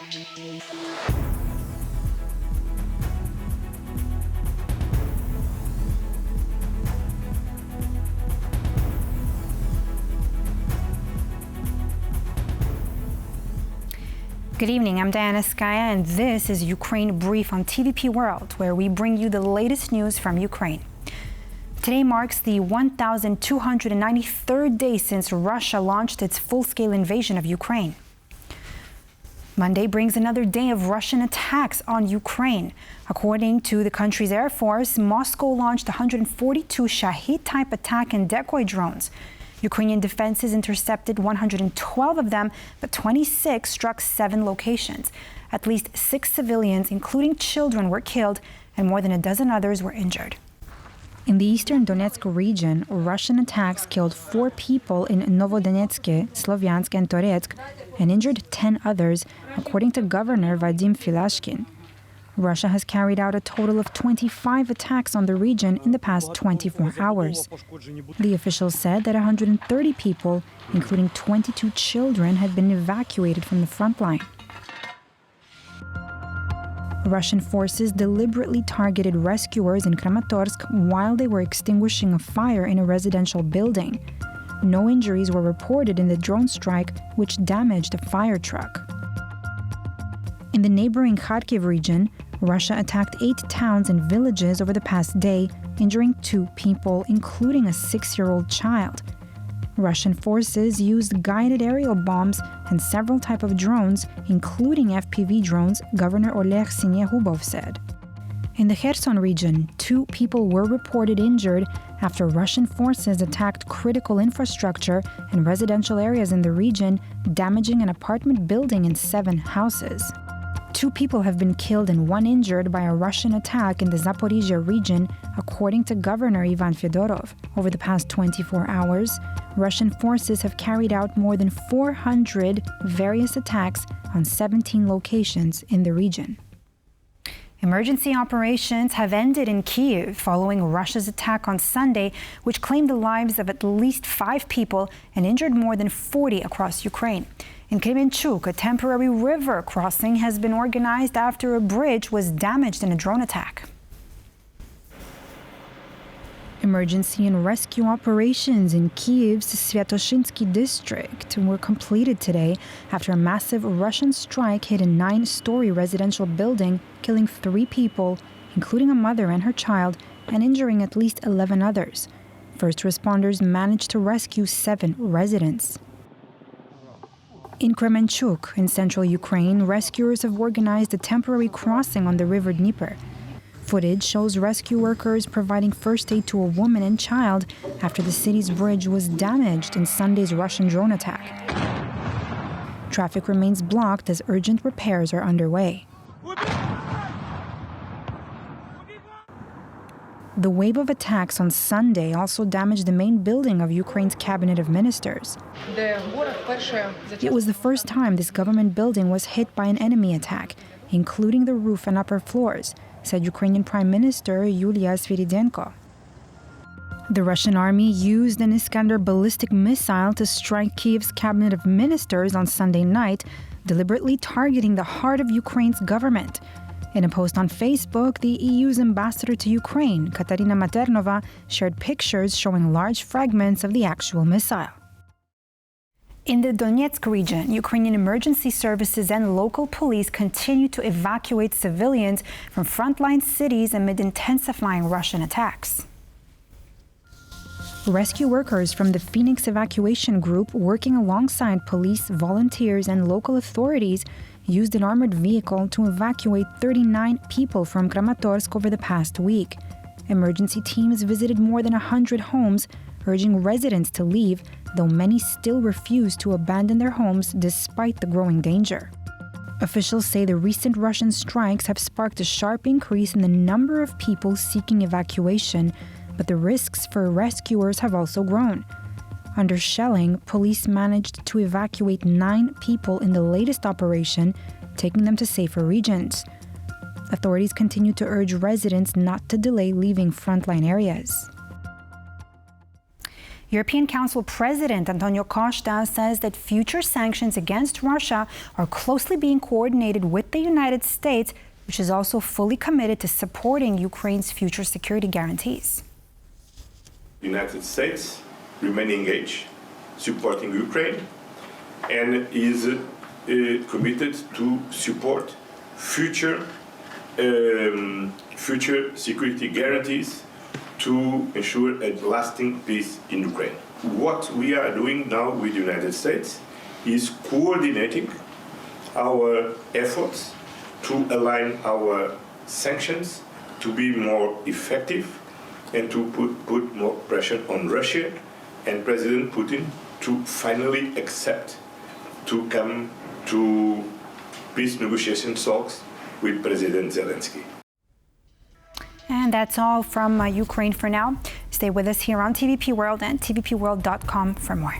Good evening, I'm Diana Skaya, and this is Ukraine Brief on TVP World, where we bring you the latest news from Ukraine. Today marks the 1,293rd day since Russia launched its full-scale invasion of Ukraine. Monday brings another day of Russian attacks on Ukraine. According to the country's Air Force, Moscow launched 142 Shahid-type attack and decoy drones. Ukrainian defenses intercepted 112 of them, but 26 struck 7 locations. At least 6 civilians, including children, were killed, and more than a dozen others were injured. In the eastern Donetsk region, Russian attacks killed 4 people in Novodonetsk, Slovyansk, and Toretsk, and injured 10 others, according to Governor Vadim Filashkin. Russia has carried out a total of 25 attacks on the region in the past 24 hours. The officials said that 130 people, including 22 children, had been evacuated from the front line. Russian forces deliberately targeted rescuers in Kramatorsk while they were extinguishing a fire in a residential building. No injuries were reported in the drone strike, which damaged a fire truck. In the neighboring Kharkiv region, Russia attacked 8 towns and villages over the past day, injuring 2 people, including a 6-year-old child. Russian forces used guided aerial bombs and several types of drones, including FPV drones, Governor Oleg Sinyehubov said. In the Kherson region, 2 people were reported injured after Russian forces attacked critical infrastructure and residential areas in the region, damaging an apartment building and 7 houses. 2 people have been killed and 1 injured by a Russian attack in the Zaporizhia region, according to Governor Ivan Fedorov. Over the past 24 hours, Russian forces have carried out more than 400 various attacks on 17 locations in the region. Emergency operations have ended in Kyiv following Russia's attack on Sunday, which claimed the lives of at least 5 people and injured more than 40 across Ukraine. In Kremenchuk, a temporary river crossing has been organized after a bridge was damaged in a drone attack. Emergency and rescue operations in Kyiv's Sviatoshinsky district were completed today after a massive Russian strike hit a 9-story residential building, killing 3 people, including a mother and her child, and injuring at least 11 others. First responders managed to rescue 7 residents. In Kremenchuk, in central Ukraine, rescuers have organized a temporary crossing on the river Dnieper. Footage shows rescue workers providing first aid to a woman and child after the city's bridge was damaged in Sunday's Russian drone attack. Traffic remains blocked as urgent repairs are underway. The wave of attacks on Sunday also damaged the main building of Ukraine's cabinet of ministers. It was the first time this government building was hit by an enemy attack, including the roof and upper floors, said Ukrainian Prime Minister Yulia Sviridenko. The Russian army used an Iskander ballistic missile to strike Kyiv's cabinet of ministers on Sunday night, deliberately targeting the heart of Ukraine's government. In a post on Facebook, the EU's ambassador to Ukraine, Katarina Maternova, shared pictures showing large fragments of the actual missile. In the Donetsk region, Ukrainian emergency services and local police continue to evacuate civilians from frontline cities amid intensifying Russian attacks. Rescue workers from the Phoenix Evacuation Group, working alongside police, volunteers, and local authorities, used an armored vehicle to evacuate 39 people from Kramatorsk over the past week. Emergency teams visited more than 100 homes, urging residents to leave, though many still refuse to abandon their homes despite the growing danger. Officials say the recent Russian strikes have sparked a sharp increase in the number of people seeking evacuation, but the risks for rescuers have also grown. Under shelling, police managed to evacuate 9 people in the latest operation, taking them to safer regions. Authorities continue to urge residents not to delay leaving frontline areas. European Council President Antonio Costa says that future sanctions against Russia are closely being coordinated with the United States, which is also fully committed to supporting Ukraine's future security guarantees. The United States remain engaged, supporting Ukraine, and is committed to support future security guarantees to ensure a lasting peace in Ukraine. What we are doing now with the United States is coordinating our efforts to align our sanctions to be more effective and to put more pressure on Russia and President Putin to finally accept to come to peace negotiation talks with President Zelensky. And that's all from Ukraine for now. Stay with us here on TVP World and tvpworld.com for more.